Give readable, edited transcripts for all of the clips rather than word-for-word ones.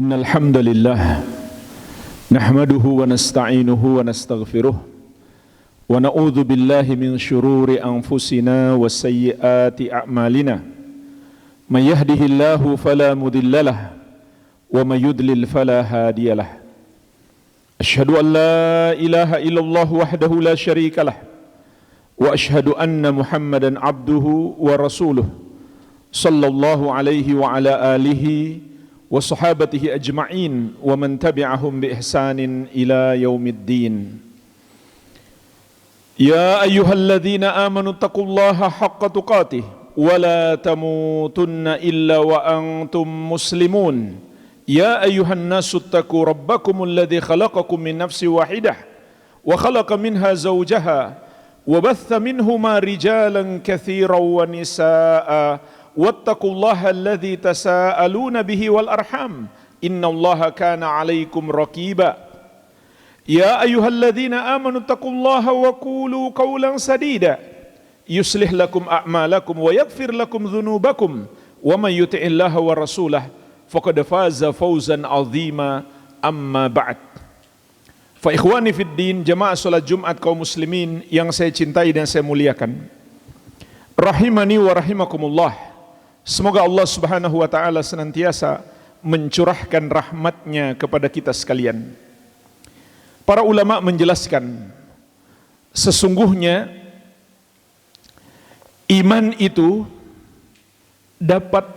إن الحمد لله نحمده ونستعينه ونستغفره ونعوذ بالله من شرور أنفسنا وسيئات أعمالنا من يهده الله فلا مضل له ومن يضلل فلا هادي له أشهد أن لا إله إلا الله وحده لا شريك له وأشهد أن محمدا عبده ورسوله صلى الله عليه وعلى آله وصحابته أجمعين ومن تبعهم بإحسان إلى يوم الدين يا أيها الذين آمنوا اتقوا الله حق تقاته ولا تموتن إلا وأنتم مسلمون يا أيها الناس اتقوا ربكم الذي خلقكم من نفس واحدة وخلق منها زوجها وبث منهما رجالا كثيرا ونساء واتقوا الله الذي تساءلون به والأرحام إن الله كان عليكم رقيبا يا أيها الذين آمنوا اتقوا الله وقولوا قولا سديدا يصلح لكم أعمالكم ويغفر لكم ذنوبكم ومن يطع الله ورسوله فقد فاز فوزا عظيما أما بعد Ikhwani fid din, jamaah salat Jumat kaum muslimin yang saya cintai dan saya muliakan. Rahimani wa rahimakumullah. Semoga Allah Subhanahu wa taala senantiasa mencurahkan rahmatnya kepada kita sekalian. Para ulama menjelaskan, sesungguhnya iman itu dapat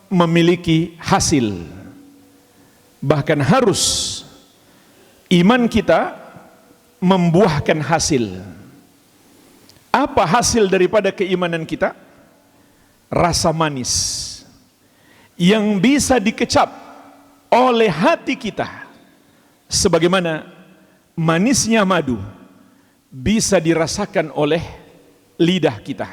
memiliki hasil. Bahkan harus iman kita membuahkan hasil. Apa hasil daripada keimanan kita? Rasa manis yang bisa dikecap oleh hati kita, sebagaimana manisnya madu bisa dirasakan oleh lidah kita.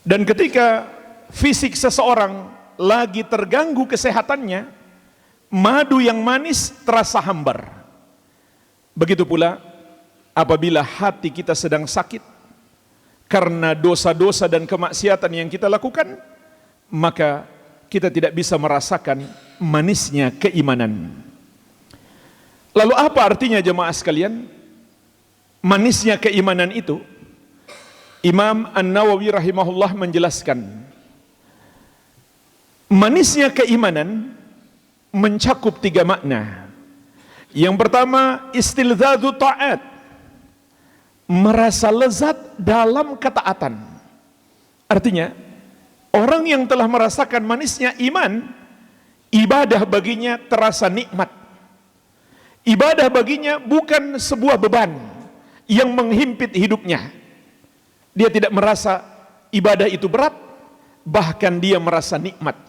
Dan ketika fisik seseorang lagi terganggu kesehatannya, madu yang manis terasa hambar. Begitu pula apabila hati kita sedang sakit karena dosa-dosa dan kemaksiatan yang kita lakukan, maka kita tidak bisa merasakan manisnya keimanan. Lalu apa artinya jemaah sekalian manisnya keimanan itu? Imam An-Nawawi rahimahullah menjelaskan, manisnya keimanan mencakup 3 makna. Yang pertama, istilzadzu ta'at, merasa lezat dalam ketaatan. Artinya, orang yang telah merasakan manisnya iman, ibadah baginya terasa nikmat. Ibadah baginya bukan sebuah beban yang menghimpit hidupnya. Dia tidak merasa ibadah itu berat, bahkan dia merasa nikmat.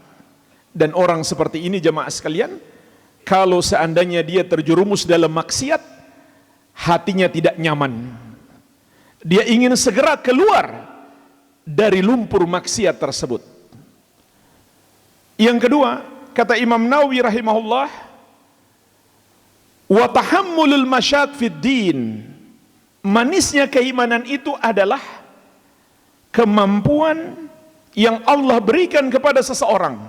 Dan orang seperti ini jemaah sekalian, kalau seandainya dia terjerumus dalam maksiat, hatinya tidak nyaman. Dia ingin segera keluar dari lumpur maksiat tersebut. Yang kedua, kata Imam Nawawi rahimahullah, wa tahammulul masyaq fid din, manisnya keimanan itu adalah kemampuan yang Allah berikan kepada seseorang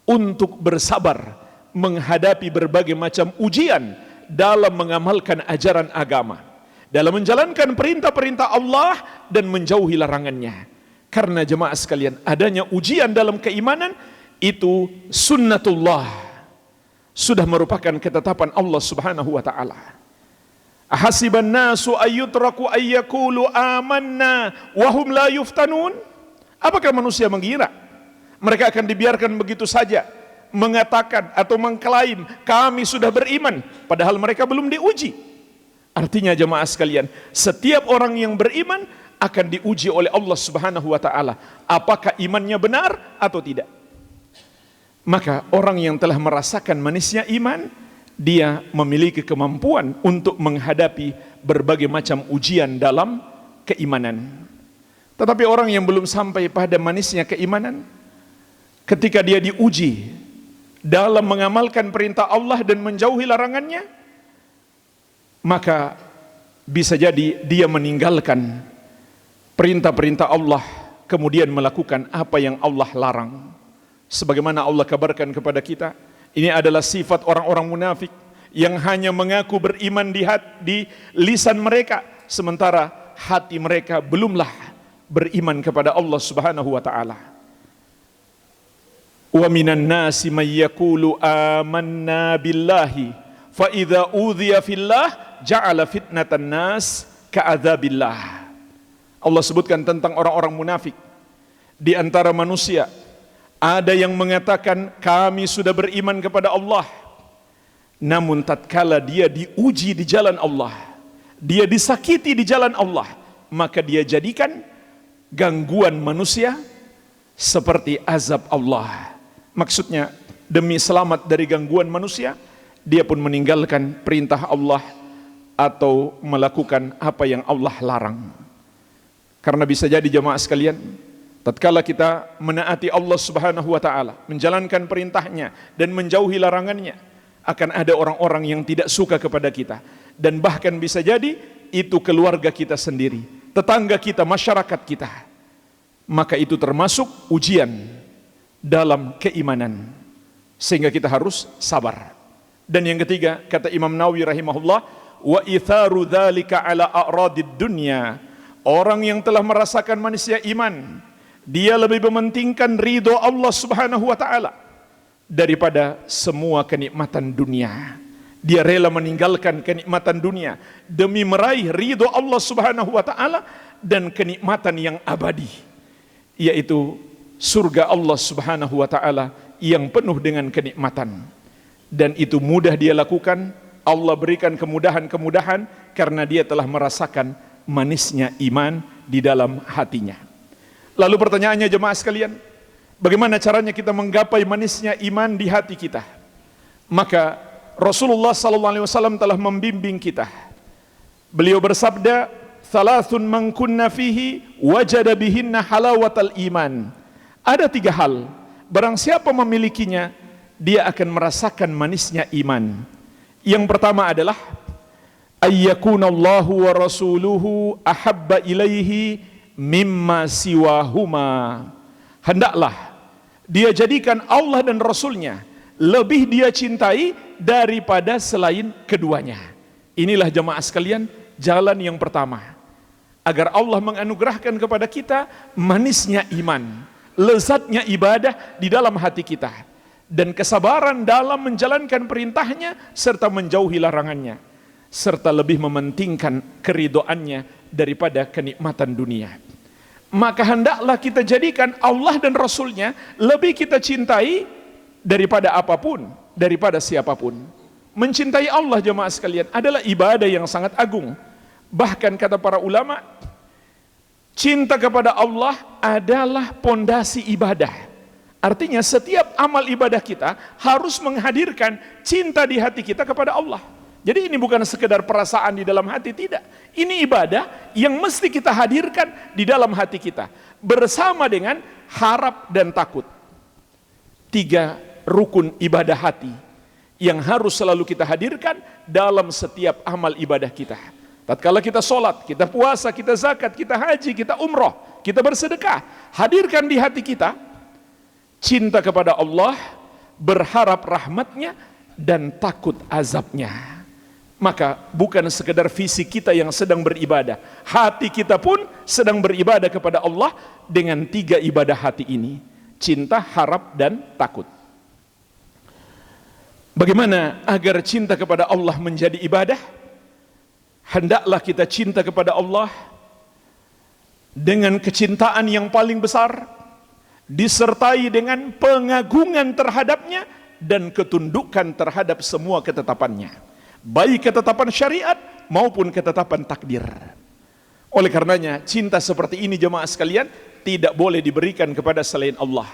untuk bersabar menghadapi berbagai macam ujian dalam mengamalkan ajaran agama, dalam menjalankan perintah-perintah Allah dan menjauhi larangannya. Karena jemaah sekalian, adanya ujian dalam keimanan itu sunnatullah, sudah merupakan ketetapan Allah Subhanahu wa taala. Ahasiban nasu ayyutraku ayyakulu amanna wa hum la yuftanun? Apakah manusia mengira mereka akan dibiarkan begitu saja mengatakan atau mengklaim kami sudah beriman padahal mereka belum diuji? Artinya jemaah sekalian, setiap orang yang beriman akan diuji oleh Allah Subhanahu wa taala apakah imannya benar atau tidak. Maka orang yang telah merasakan manisnya iman, dia memiliki kemampuan untuk menghadapi berbagai macam ujian dalam keimanan. Tetapi orang yang belum sampai pada manisnya keimanan, ketika dia diuji dalam mengamalkan perintah Allah dan menjauhi larangannya, maka bisa jadi dia meninggalkan perintah-perintah Allah, kemudian melakukan apa yang Allah larang. Sebagaimana Allah kabarkan kepada kita, Ini adalah sifat orang-orang munafik yang hanya mengaku beriman di lisan mereka, sementara hati mereka belumlah beriman kepada Allah Subhanahu wa taala. Wa minan nasi may yaqulu amanna billahi fa idza udhiya fillah ja'ala fitnatan nas ka'adzabillah. Allah sebutkan tentang orang-orang munafik. Di antara manusia ada yang mengatakan kami sudah beriman kepada Allah, namun tatkala dia diuji di jalan Allah, dia disakiti di jalan Allah, maka dia jadikan gangguan manusia seperti azab Allah. Maksudnya demi selamat dari gangguan manusia, dia pun meninggalkan perintah Allah atau melakukan apa yang Allah larang. Karena bisa jadi jemaah sekalian, tatkala kita menaati Allah Subhanahu wa taala, menjalankan perintahnya dan menjauhi larangannya, akan ada orang-orang yang tidak suka kepada kita, dan bahkan bisa jadi itu keluarga kita sendiri, tetangga kita, masyarakat kita. Maka itu termasuk ujian dalam keimanan, sehingga kita harus sabar. Dan yang ketiga, kata Imam Nawawi rahimahullah, wa itharu dzalika ala a'radid dunya. Orang yang telah merasakan manisnya iman, dia lebih mementingkan ridho Allah Subhanahu wa taala daripada semua kenikmatan dunia. Dia rela meninggalkan kenikmatan dunia demi meraih ridho Allah Subhanahu wa taala dan kenikmatan yang abadi, yaitu surga Allah Subhanahu wa taala yang penuh dengan kenikmatan. Dan itu mudah dia lakukan, Allah berikan kemudahan-kemudahan karena dia telah merasakan manisnya iman di dalam hatinya. Lalu pertanyaannya jemaah sekalian, bagaimana caranya kita menggapai manisnya iman di hati kita? Maka Rasulullah SAW telah membimbing kita. Beliau bersabda, "Thalathun man kunna fihi wajada bihinna halawatal iman." Ada 3 hal, barang siapa memilikinya, dia akan merasakan manisnya iman. Yang pertama adalah ayyakunallahu wa rasuluhu ahabba ilaihi mimma siwahuma. Hendaklah dia jadikan Allah dan Rasulnya lebih dia cintai daripada selain keduanya. Inilah jemaah sekalian jalan yang pertama agar Allah menganugerahkan kepada kita manisnya iman, lezatnya ibadah di dalam hati kita, dan kesabaran dalam menjalankan perintahnya serta menjauhi larangannya, serta lebih mementingkan keridhoannya daripada kenikmatan dunia. Maka hendaklah kita jadikan Allah dan Rasulnya lebih kita cintai daripada apapun, daripada siapapun. Mencintai Allah jemaah sekalian adalah ibadah yang sangat agung. Bahkan kata para ulama, cinta kepada Allah adalah pondasi ibadah. Artinya setiap amal ibadah kita harus menghadirkan cinta di hati kita kepada Allah. Jadi ini bukan sekedar perasaan di dalam hati, tidak. Ini ibadah yang mesti kita hadirkan di dalam hati kita, bersama dengan harap dan takut. 3 rukun ibadah hati yang harus selalu kita hadirkan dalam setiap amal ibadah kita. Tatkala kita sholat, kita puasa, kita zakat, kita haji, kita umroh, kita bersedekah, hadirkan di hati kita cinta kepada Allah, berharap rahmatnya, dan takut azabnya. Maka bukan sekedar fisik kita yang sedang beribadah, hati kita pun sedang beribadah kepada Allah dengan 3 ibadah hati ini: cinta, harap, dan takut. Bagaimana agar cinta kepada Allah menjadi ibadah? Hendaklah kita cinta kepada Allah dengan kecintaan yang paling besar, disertai dengan pengagungan terhadapnya dan ketundukan terhadap semua ketetapannya, baik ketetapan syariat maupun ketetapan takdir. Oleh karenanya cinta seperti ini jemaah sekalian tidak boleh diberikan kepada selain Allah.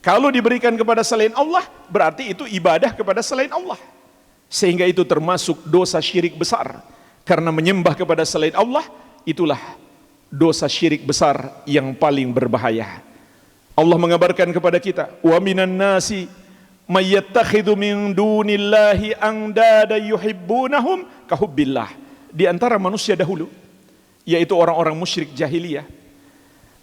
Kalau diberikan kepada selain Allah berarti itu ibadah kepada selain Allah, sehingga itu termasuk dosa syirik besar. Karena menyembah kepada selain Allah itulah dosa syirik besar yang paling berbahaya. Allah mengabarkan kepada kita, wa minan nasi may yattakhidhu min dunillahi andada yuhibbunahum kahubbillah. Di antara manusia dahulu, yaitu orang-orang musyrik jahiliyah,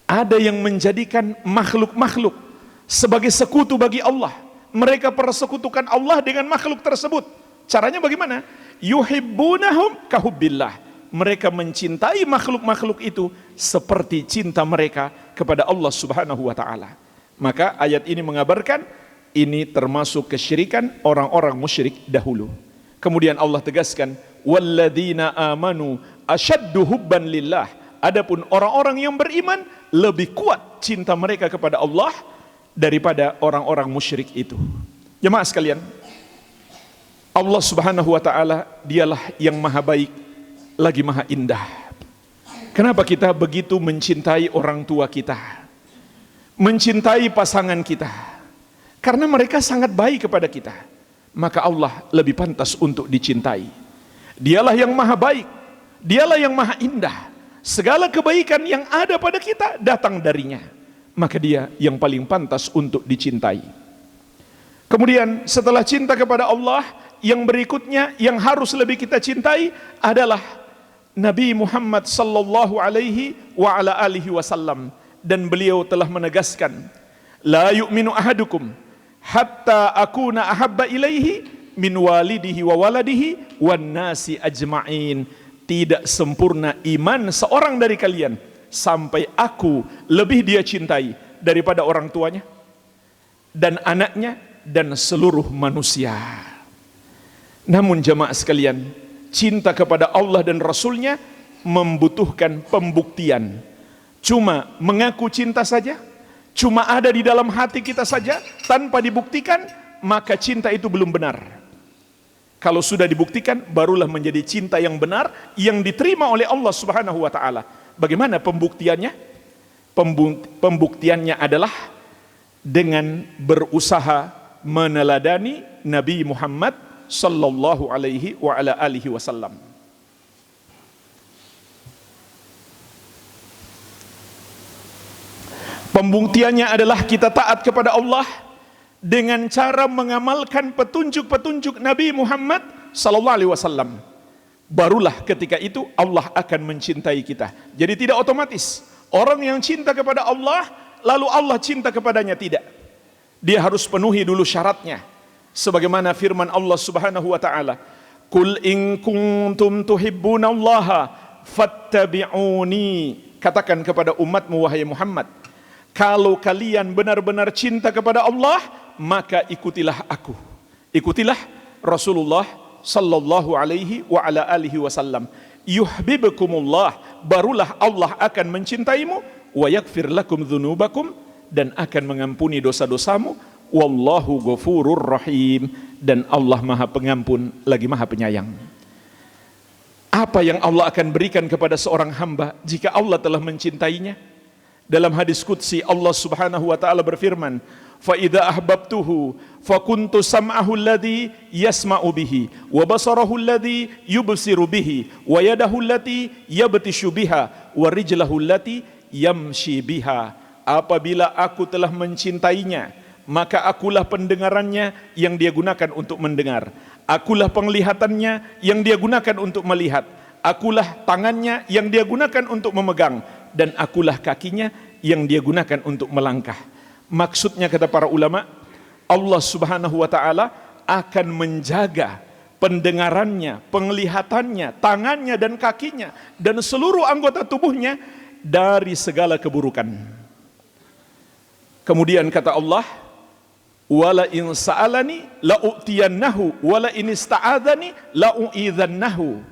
ada yang menjadikan makhluk-makhluk sebagai sekutu bagi Allah, mereka persekutukan Allah dengan makhluk tersebut. Caranya bagaimana? Yuhibbunahum kahubbillah. Mereka mencintai makhluk-makhluk itu seperti cinta mereka kepada Allah Subhanahu wa taala. Maka ayat ini mengabarkan ini termasuk kesyirikan orang-orang musyrik dahulu. Kemudian Allah tegaskan, walladzina amanu asyaddu hubban lillah. Adapun orang-orang yang beriman lebih kuat cinta mereka kepada Allah daripada orang-orang musyrik itu. Jemaah sekalian, Allah Subhanahu wa taala dialah yang maha baik lagi maha indah. Kenapa kita begitu mencintai orang tua kita? Mencintai pasangan kita? Karena mereka sangat baik kepada kita, maka Allah lebih pantas untuk dicintai. Dialah yang maha baik, dialah yang maha indah. Segala kebaikan yang ada pada kita datang darinya, maka dia yang paling pantas untuk dicintai. Kemudian setelah cinta kepada Allah, yang berikutnya yang harus lebih kita cintai adalah Nabi Muhammad sallallahu alaihi wa ala alihi wasallam. Dan beliau telah menegaskan, la yu'minu ahadukum hatta akuna ahabba ilaihi min walidihi wa waladihi wan nasi ajma'in. Tidak sempurna iman seorang dari kalian sampai aku lebih dia cintai daripada orang tuanya dan anaknya dan seluruh manusia. Namun jemaah sekalian, cinta kepada Allah dan Rasulnya membutuhkan pembuktian. Cuma mengaku cinta saja, cuma ada di dalam hati kita saja tanpa dibuktikan, maka cinta itu belum benar. Kalau sudah dibuktikan, barulah menjadi cinta yang benar yang diterima oleh Allah Subhanahu wa taala. Bagaimana pembuktiannya? Pembuktiannya adalah dengan berusaha meneladani Nabi Muhammad sallallahu alaihi wa ala alihi wasallam. Pembuktiannya adalah kita taat kepada Allah dengan cara mengamalkan petunjuk-petunjuk Nabi Muhammad sallallahu alaihi wasallam. Barulah ketika itu Allah akan mencintai kita. Jadi tidak otomatis orang yang cinta kepada Allah lalu Allah cinta kepadanya, tidak. Dia harus penuhi dulu syaratnya. Sebagaimana firman Allah Subhanahu wa taala, "Qul in kuntum tuhibbunallaha fattabi'uni." Katakan kepada umatmu wahai Muhammad, kalau kalian benar-benar cinta kepada Allah, maka ikutilah aku. Ikutilah Rasulullah sallallahu alaihi wa ala alihi wasallam. Yuhibbukumullah, barulah Allah akan mencintaimu, wa yaghfir lakum dzunubakum, dan akan mengampuni dosa-dosamu. Wallahu ghafurur rahim, dan Allah Maha Pengampun lagi Maha Penyayang. Apa yang Allah akan berikan kepada seorang hamba jika Allah telah mencintainya? Dalam hadis qudsi Allah Subhanahu wa taala berfirman, "Fa idza ahbabtuhu fa kuntu sam'ahu alladhi yasma'u bihi wa basarahu alladhi yubsiru bihi wa yadahu allati yabtishu biha wa rijlahu allati yamshi biha." Apabila aku telah mencintainya, maka akulah pendengarannya yang dia gunakan untuk mendengar, akulah penglihatannya yang dia gunakan untuk melihat, akulah tangannya yang dia gunakan untuk memegang, dan akulah kakinya yang dia gunakan untuk melangkah. Maksudnya kata para ulama, Allah Subhanahu wa taala akan menjaga pendengarannya, penglihatannya, tangannya dan kakinya dan seluruh anggota tubuhnya dari segala keburukan. Kemudian kata Allah, wala in sa'alani la u'tiyannahu wala in ista'adzani la u'idzannahu.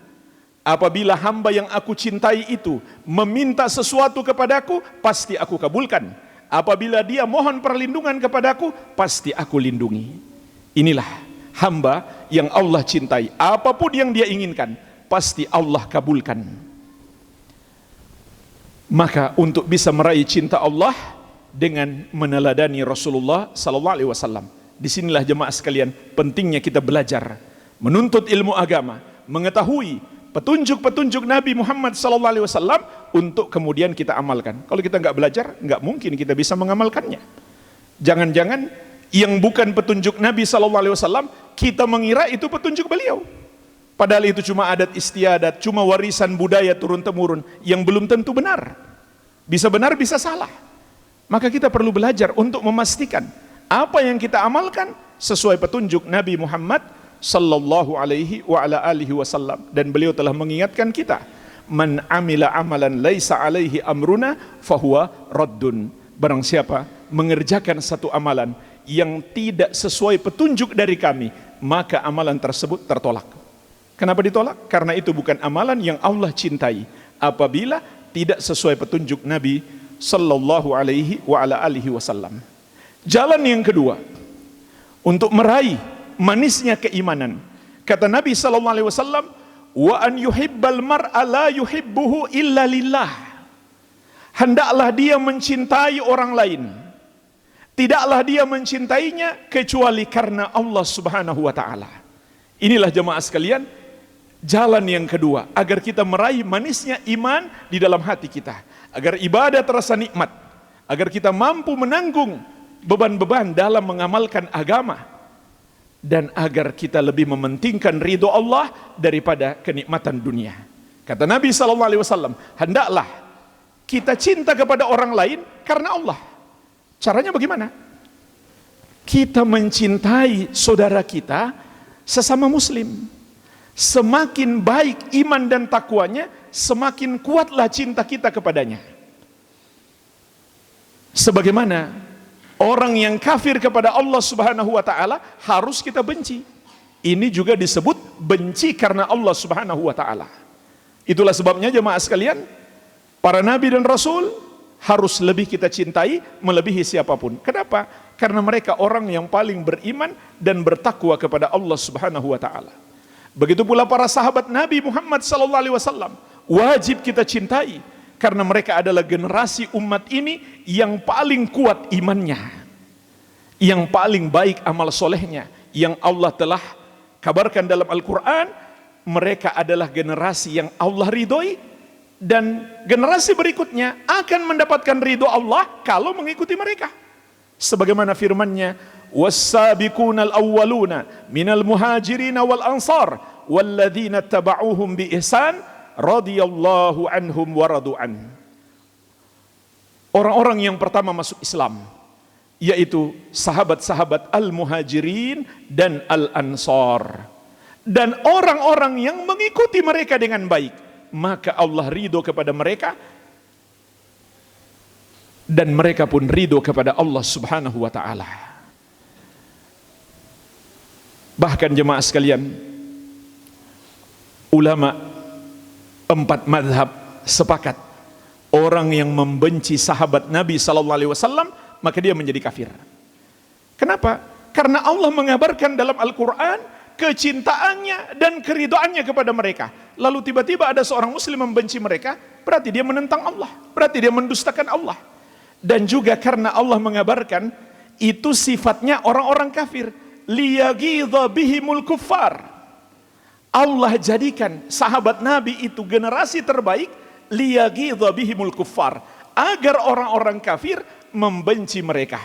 Apabila hamba yang aku cintai itu meminta sesuatu kepadaku, pasti aku kabulkan. Apabila dia mohon perlindungan kepadaku, pasti aku lindungi. Inilah hamba yang Allah cintai. Apapun yang dia inginkan, pasti Allah kabulkan. Maka untuk bisa meraih cinta Allah dengan meneladani Rasulullah sallallahu alaihi wasallam. Disinilah jemaah sekalian pentingnya kita belajar, menuntut ilmu agama, mengetahui petunjuk-petunjuk Nabi Muhammad sallallahu alaihi wasallam untuk kemudian kita amalkan. Kalau kita nggak belajar, nggak mungkin kita bisa mengamalkannya. Jangan-jangan yang bukan petunjuk Nabi sallallahu alaihi wasallam kita mengira itu petunjuk beliau. Padahal itu cuma adat istiadat, cuma warisan budaya turun-temurun yang belum tentu benar. Bisa benar, bisa salah. Maka kita perlu belajar untuk memastikan apa yang kita amalkan sesuai petunjuk Nabi Muhammad sallallahu alaihi wa ala alihi wasallam. Dan beliau telah mengingatkan kita, man amila amalan laisa alaihi amruna fahuwa raddun. Barang siapa mengerjakan satu amalan yang tidak sesuai petunjuk dari kami, maka amalan tersebut tertolak. Kenapa ditolak? Karena itu bukan amalan yang Allah cintai apabila tidak sesuai petunjuk Nabi sallallahu alaihi wa ala alihi wasallam. Jalan yang kedua untuk meraih manisnya keimanan, kata Nabi sallallahu alaihi wasallam, wa an yuhibbal mar'a la yuhibbuhu illa lillah. Hendaklah dia mencintai orang lain, tidaklah dia mencintainya kecuali karena Allah Subhanahu wa taala. Inilah jemaah sekalian, jalan yang kedua agar kita meraih manisnya iman di dalam hati kita, agar ibadah terasa nikmat, agar kita mampu menanggung beban-beban dalam mengamalkan agama, dan agar kita lebih mementingkan ridho Allah daripada kenikmatan dunia. Kata Nabi SAW, hendaklah kita cinta kepada orang lain karena Allah. Caranya bagaimana? Kita mencintai saudara kita sesama muslim. Semakin baik iman dan takwanya, semakin kuatlah cinta kita kepadanya. Sebagaimana orang yang kafir kepada Allah Subhanahu wa taala harus kita benci. Ini juga disebut benci karena Allah Subhanahu wa taala. Itulah sebabnya jemaah sekalian, para nabi dan rasul harus lebih kita cintai melebihi siapapun. Kenapa? Karena mereka orang yang paling beriman dan bertakwa kepada Allah Subhanahu wa taala. Begitu pula para sahabat Nabi Muhammad sallallahu alaihi wasallam wajib kita cintai, karena mereka adalah generasi umat ini yang paling kuat imannya, yang paling baik amal solehnya, yang Allah telah kabarkan dalam Al-Quran, mereka adalah generasi yang Allah ridhoi, dan generasi berikutnya akan mendapatkan ridho Allah kalau mengikuti mereka. Sebagaimana firman-Nya, was-sabiqunal awwaluna minal muhajirin wal ansar walladzina tabauhum bi ihsan radhiyallahu anhum wa radu an. Orang-orang yang pertama masuk Islam, yaitu sahabat-sahabat al-muhajirin dan al-ansar, dan orang-orang yang mengikuti mereka dengan baik, maka Allah ridho kepada mereka dan mereka pun ridho kepada Allah Subhanahu wa taala. Bahkan jemaah sekalian, ulama 4 mazhab sepakat, orang yang membenci sahabat Nabi sallallahu alaihi wasallam maka dia menjadi kafir. Kenapa? Karena Allah mengabarkan dalam Al-Quran kecintaannya dan keridhaannya kepada mereka. Lalu tiba-tiba ada seorang muslim membenci mereka, berarti dia menentang Allah, berarti dia mendustakan Allah. Dan juga karena Allah mengabarkan itu sifatnya orang-orang kafir, liyaghidha bihimul kuffar. Allah jadikan sahabat Nabi itu generasi terbaik, liyaghidha bihimul kuffar, agar orang-orang kafir membenci mereka.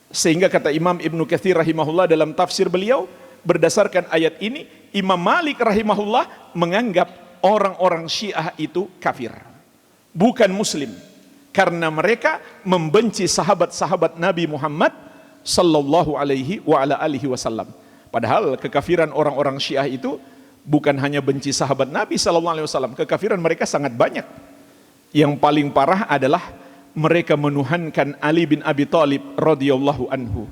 Sehingga kata Imam Ibnu Katsir rahimahullah dalam tafsir beliau, berdasarkan ayat ini Imam Malik rahimahullah menganggap orang-orang Syiah itu kafir, bukan muslim, karena mereka membenci sahabat-sahabat Nabi Muhammad sallallahu alaihi wa ala alihi wasallam. Padahal kekafiran orang-orang Syiah itu bukan hanya benci sahabat Nabi sallallahu alaihi wasallam, kekafiran mereka sangat banyak. Yang paling parah adalah mereka menuhankan Ali bin Abi Thalib radhiyallahu anhu,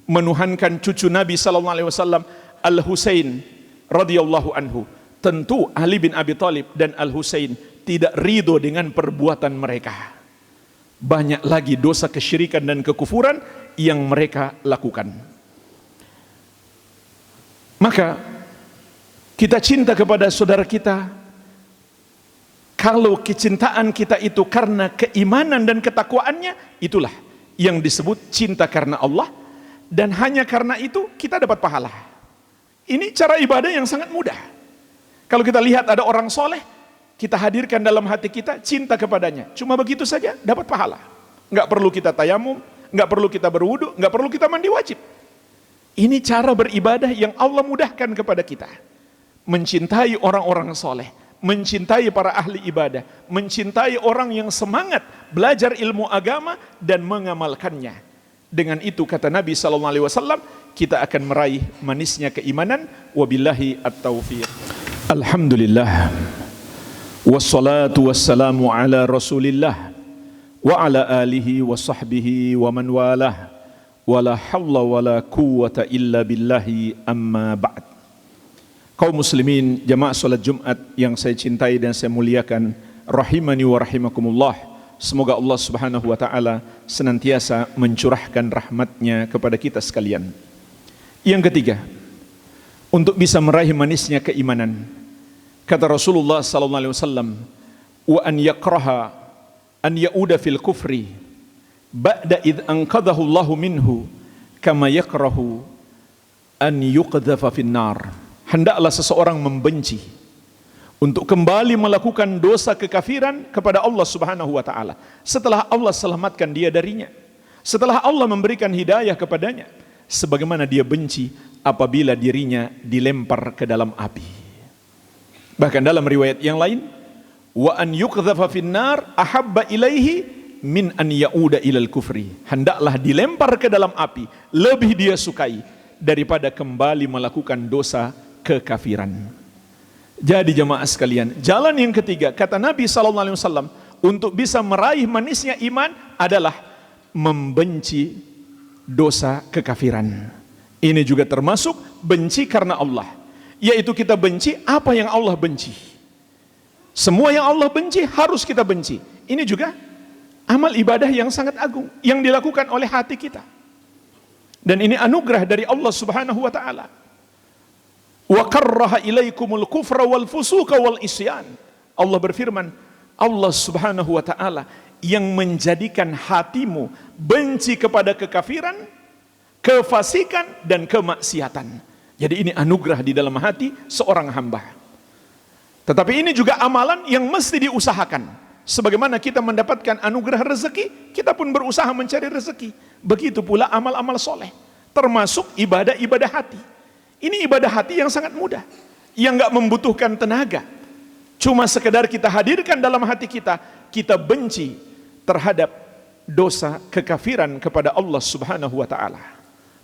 menuhankan cucu Nabi sallallahu alaihi wasallam Al-Husain radhiyallahu anhu. Tentu Ali bin Abi Thalib dan Al-Husain tidak ridho dengan perbuatan mereka. Banyak lagi dosa kesyirikan dan kekufuran yang mereka lakukan. Maka kita cinta kepada saudara kita, kalau kecintaan kita itu karena keimanan dan ketakwaannya, itulah yang disebut cinta karena Allah, dan hanya karena itu kita dapat pahala. Ini cara ibadah yang sangat mudah. Kalau kita lihat ada orang soleh, kita hadirkan dalam hati kita cinta kepadanya, cuma begitu saja dapat pahala. Nggak perlu kita tayamum, nggak perlu kita berwudu, nggak perlu kita mandi wajib. Ini cara beribadah yang Allah mudahkan kepada kita. Mencintai orang-orang soleh, mencintai para ahli ibadah, mencintai orang yang semangat belajar ilmu agama dan mengamalkannya. Dengan itu kata Nabi SAW, kita akan meraih manisnya keimanan. Wabillahi at-taufiq. Alhamdulillah. Wassalatu wassalamu ala Rasulillah wa ala alihi wa sahbihi wa man walah. Wala hawla wala quwwata illa billahi, amma ba'd. Kaum muslimin, jamaah salat Jumat yang saya cintai dan saya muliakan, rahimani wa rahimakumullah. Semoga Allah Subhanahu wa taala senantiasa mencurahkan rahmatnya kepada kita sekalian. Yang ketiga, untuk bisa meraih manisnya keimanan, kata Rasulullah sallallahu alaihi wasallam, wa an yakraha an yauda fil kufri ba'da id anqadhahu Allahu minhu kama yakrahu an yuqdhafa fin nar. Hendaklah seseorang membenci untuk kembali melakukan dosa kekafiran kepada Allah Subhanahu wa taala setelah Allah selamatkan dia darinya, setelah Allah memberikan hidayah kepadanya, sebagaimana dia benci apabila dirinya dilempar ke dalam api. Bahkan dalam riwayat yang lain, wa an yuqdhafa fin nar ahabba ilaihi min an yauda ilal kufri. Hendaklah dilempar ke dalam api lebih dia sukai daripada kembali melakukan dosa kekafiran. Jadi jemaah sekalian, jalan yang ketiga kata Nabi SAW untuk bisa meraih manisnya iman adalah membenci dosa kekafiran. Ini juga termasuk benci karena Allah, yaitu kita benci apa yang Allah benci. Semua yang Allah benci harus kita benci. Ini juga amal ibadah yang sangat agung yang dilakukan oleh hati kita. Dan ini anugerah dari Allah Subhanahu wa taala. Wa karraha ilaikumul kufra wal fusuqa wal isyan. Allah berfirman, Allah Subhanahu wa taala yang menjadikan hatimu benci kepada kekafiran, kefasikan dan kemaksiatan. Jadi ini anugerah di dalam hati seorang hamba. Tetapi ini juga amalan yang mesti diusahakan. Sebagaimana kita mendapatkan anugerah rezeki, kita pun berusaha mencari rezeki. Begitu pula amal-amal soleh, termasuk ibadah-ibadah hati. Ini ibadah hati yang sangat mudah, yang gak membutuhkan tenaga. Cuma sekedar kita hadirkan dalam hati kita, kita benci terhadap dosa kekafiran kepada Allah Subhanahu wa ta'ala.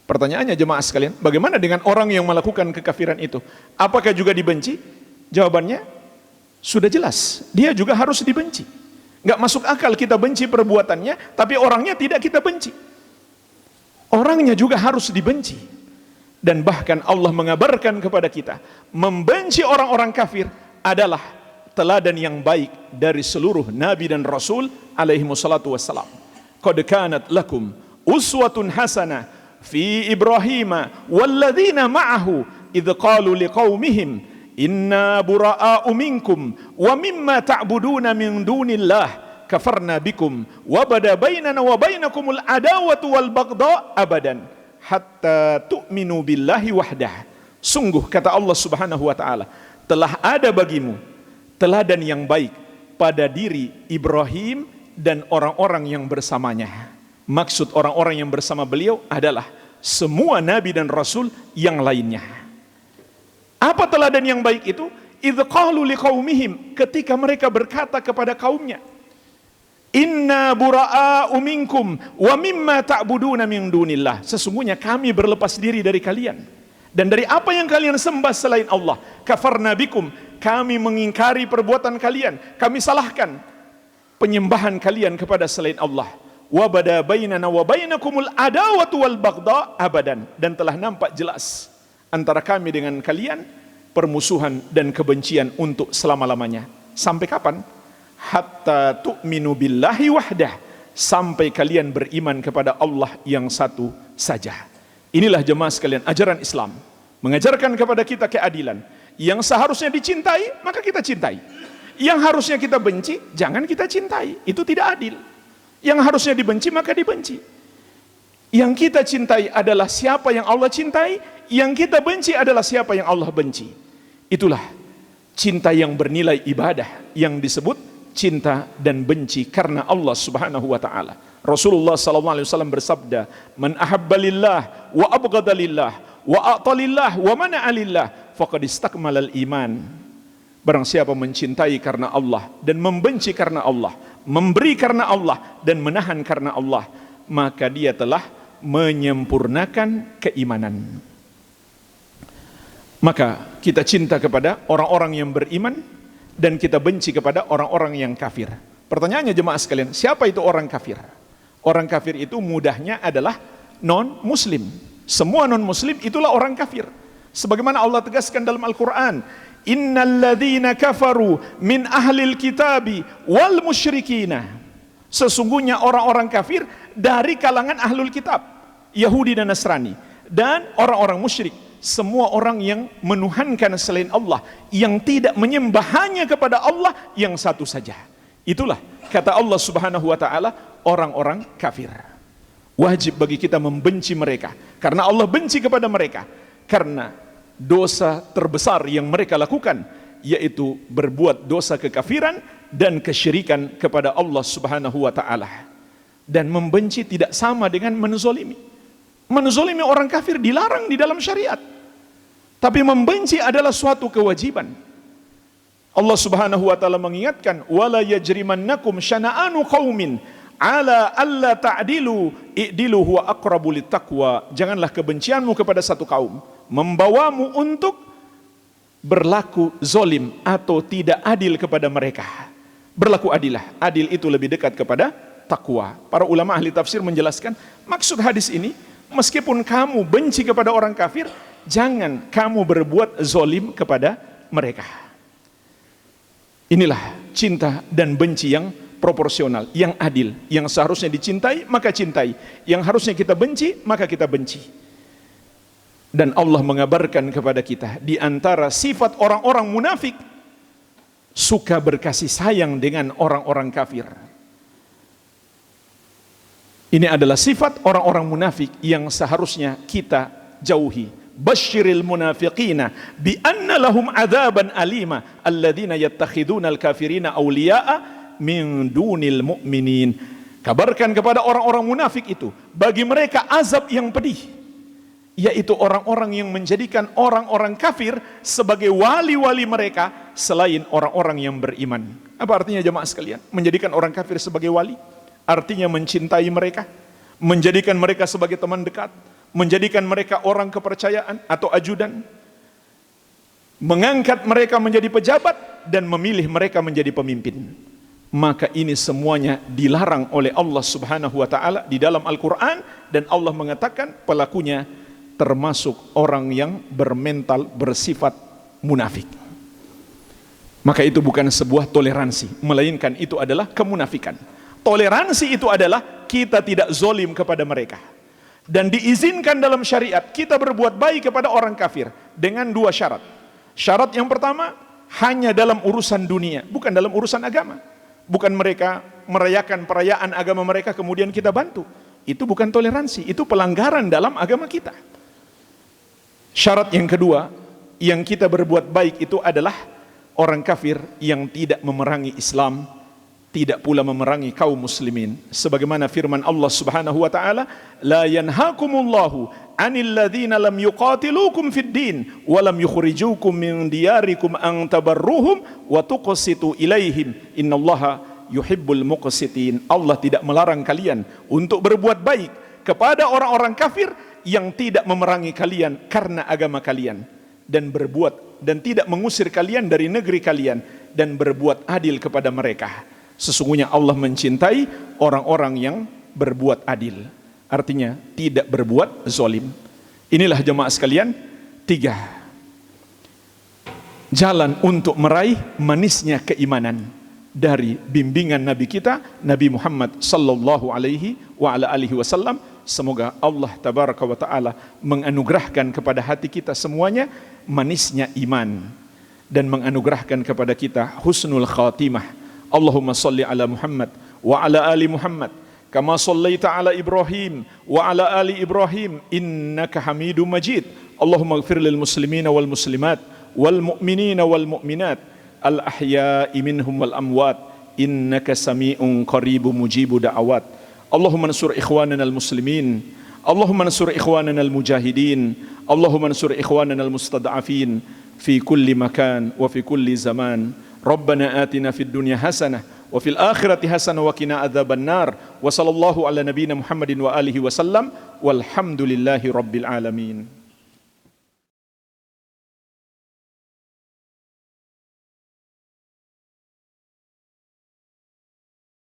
Pertanyaannya jemaah sekalian, bagaimana dengan orang yang melakukan kekafiran itu? Apakah juga dibenci? Jawabannya sudah jelas, dia juga harus dibenci. Gak masuk akal kita benci perbuatannya, tapi orangnya tidak kita benci. Orangnya juga harus dibenci. Dan bahkan Allah mengabarkan kepada kita, membenci orang-orang kafir adalah teladan yang baik dari seluruh Nabi dan Rasul alaihi wassalatu wassalam. Qad kanat lakum uswatun hasanah fi Ibrahim walladzina ma'ahu idh qalu liqaumihim inna bura'a'u minkum wa mimma ta'buduna min dunillah kafarna bikum wa bada bainana wa bainakumul adawatu wal baghdha abadan hatta tu'minu billahi wahdah. Sungguh kata Allah Subhanahu wa taala, telah ada bagimu teladan yang baik pada diri Ibrahim dan orang-orang yang bersamanya. Maksud orang-orang yang bersama beliau adalah semua nabi dan rasul yang lainnya. Apa teladan yang baik itu? Idz qalu liqaumihim, ketika mereka berkata kepada kaumnya, inna bura'a'u minkum wa mimma ta'buduna min dunillah. Sesungguhnya kami berlepas diri dari kalian dan dari apa yang kalian sembah selain Allah. Kafarna bikum, kami mengingkari perbuatan kalian, kami salahkan penyembahan kalian kepada selain Allah. Wa bada bainana wa bainakumul adawatu wal baghdha abadan, dan telah nampak jelas antara kami dengan kalian permusuhan dan kebencian untuk selama-lamanya. Sampai kapan? Hatta tu'minu billahi wahdah, sampai kalian beriman kepada Allah yang satu saja. Inilah jemaah sekalian ajaran Islam, mengajarkan kepada kita keadilan. Yang seharusnya dicintai maka kita cintai, yang harusnya kita benci jangan kita cintai. Itu tidak adil. Yang harusnya dibenci maka dibenci. Yang kita cintai adalah siapa yang Allah cintai, yang kita benci adalah siapa yang Allah benci. Itulah cinta yang bernilai ibadah, yang disebut cinta dan benci karena Allah Subhanahu wa taala. Rasulullah sallallahu alaihi wasallam bersabda, "Man ahabba lillah wa abghada lillah wa a'ta lillah wa mana'a lillah faqad istakmalal iman." Barang siapa mencintai karena Allah dan membenci karena Allah, memberi karena Allah dan menahan karena Allah, maka dia telah menyempurnakan keimanan. Maka kita cinta kepada orang-orang yang beriman dan kita benci kepada orang-orang yang kafir. Pertanyaannya jemaah sekalian, siapa itu orang kafir? Orang kafir itu mudahnya adalah non-muslim. Semua non-muslim itulah orang kafir. Sebagaimana Allah tegaskan dalam Al-Quran, innal ladzina kafaru min ahlil kitabi wal musyrikina. Sesungguhnya orang-orang kafir dari kalangan ahlul kitab, Yahudi dan Nasrani, dan orang-orang musyrik. Semua orang yang menuhankan selain Allah, yang tidak menyembah hanya kepada Allah yang satu saja. Itulah kata Allah Subhanahu wa taala, orang-orang kafir. Wajib bagi kita membenci mereka, karena Allah benci kepada mereka karena dosa terbesar yang mereka lakukan, yaitu berbuat dosa kekafiran dan kesyirikan kepada Allah Subhanahu wa taala. Dan membenci tidak sama dengan menzolimi. Menzolimi orang kafir dilarang di dalam syariat. Tapi membenci adalah suatu kewajiban. Allah Subhanahu wa taala mengingatkan, wala yajrimannakum syana'anu qaumin ala alla ta'dilu i'dilu huwa aqrabu littaqwa. Janganlah kebencianmu kepada satu kaum membawamu untuk berlaku zolim atau tidak adil kepada mereka. Berlaku adilah. Adil itu lebih dekat kepada takwa. Para ulama ahli tafsir menjelaskan maksud hadis ini, meskipun kamu benci kepada orang kafir, jangan kamu berbuat zolim kepada mereka. Inilah cinta dan benci yang proporsional, yang adil. Yang seharusnya dicintai, maka cintai. Yang harusnya kita benci, maka kita benci. Dan Allah mengabarkan kepada kita, di antara sifat orang-orang munafik, suka berkasih sayang dengan orang-orang kafir. Ini adalah sifat orang-orang munafik yang seharusnya kita jauhi. Basyiril munafiqina bi anna lahum adzaban alima alladzina yattakhiduna al-kafirina awliya'a min dunil mu'minin. Kabarkan kepada orang-orang munafik itu, bagi mereka azab yang pedih, yaitu orang-orang yang menjadikan orang-orang kafir sebagai wali-wali mereka selain orang-orang yang beriman. Apa artinya jemaah sekalian? Menjadikan orang kafir sebagai wali artinya mencintai mereka, menjadikan mereka sebagai teman dekat, menjadikan mereka orang kepercayaan atau ajudan, mengangkat mereka menjadi pejabat dan memilih mereka menjadi pemimpin. Maka ini semuanya dilarang oleh Allah Subhanahu wa taala di dalam Al-Qur'an, dan Allah mengatakan pelakunya termasuk orang yang bermental bersifat munafik. Maka itu bukan sebuah toleransi, melainkan itu adalah kemunafikan. Toleransi itu adalah kita tidak zolim kepada mereka. Dan diizinkan dalam syariat kita berbuat baik kepada orang kafir dengan dua syarat. Syarat yang pertama, hanya dalam urusan dunia, bukan dalam urusan agama. Bukan mereka merayakan perayaan agama mereka kemudian kita bantu. Itu bukan toleransi, itu pelanggaran dalam agama kita. Syarat yang kedua, yang kita berbuat baik itu adalah orang kafir yang tidak memerangi Islam, tidak pula memerangi kaum muslimin. Sebagaimana firman Allah Subhanahu wa taala, la yanhakumullahu 'anil ladzina lam yuqatilukum fid din wa lam yukhrijukum min diyarikum an tabarruhum wa tuqsitu ilaihim innallaha yuhibbul muqsitin. Allah tidak melarang kalian untuk berbuat baik kepada orang-orang kafir yang tidak memerangi kalian karena agama kalian, dan berbuat dan tidak mengusir kalian dari negeri kalian, dan berbuat adil kepada mereka. Sesungguhnya Allah mencintai orang-orang yang berbuat adil. Artinya tidak berbuat zalim. Inilah jemaah sekalian, 3 jalan untuk meraih manisnya keimanan dari bimbingan Nabi kita, Nabi Muhammad sallallahu alaihi wa ala alihi wasallam. Semoga Allah tabaraka wa taala menganugerahkan kepada hati kita semuanya manisnya iman, dan menganugerahkan kepada kita husnul khatimah. Allahumma salli ala Muhammad wa ala ali Muhammad kama sallaita ala Ibrahim wa ala ali Ibrahim innaka Hamidum Majid. Allahumma ighfir lil muslimina wal muslimat wal mu'minina wal mu'minat al ahya'i minhum wal amwat innaka sami'un qaribun mujibu da'awat. Allahumma ansur ikhwanana al muslimin, Allahumma ansur ikhwanana al mujahidin, Allahumma ansur ikhwanana al mustad'afin fi kulli makan wa fi kulli zaman. Rabbana atina fid dunya hasanah wa fil akhirati hasanah wa qina adzabannar. Wa sallallahu ala nabiyyina Muhammadin wa alihi wasallam. Walhamdulillahi rabbil alamin.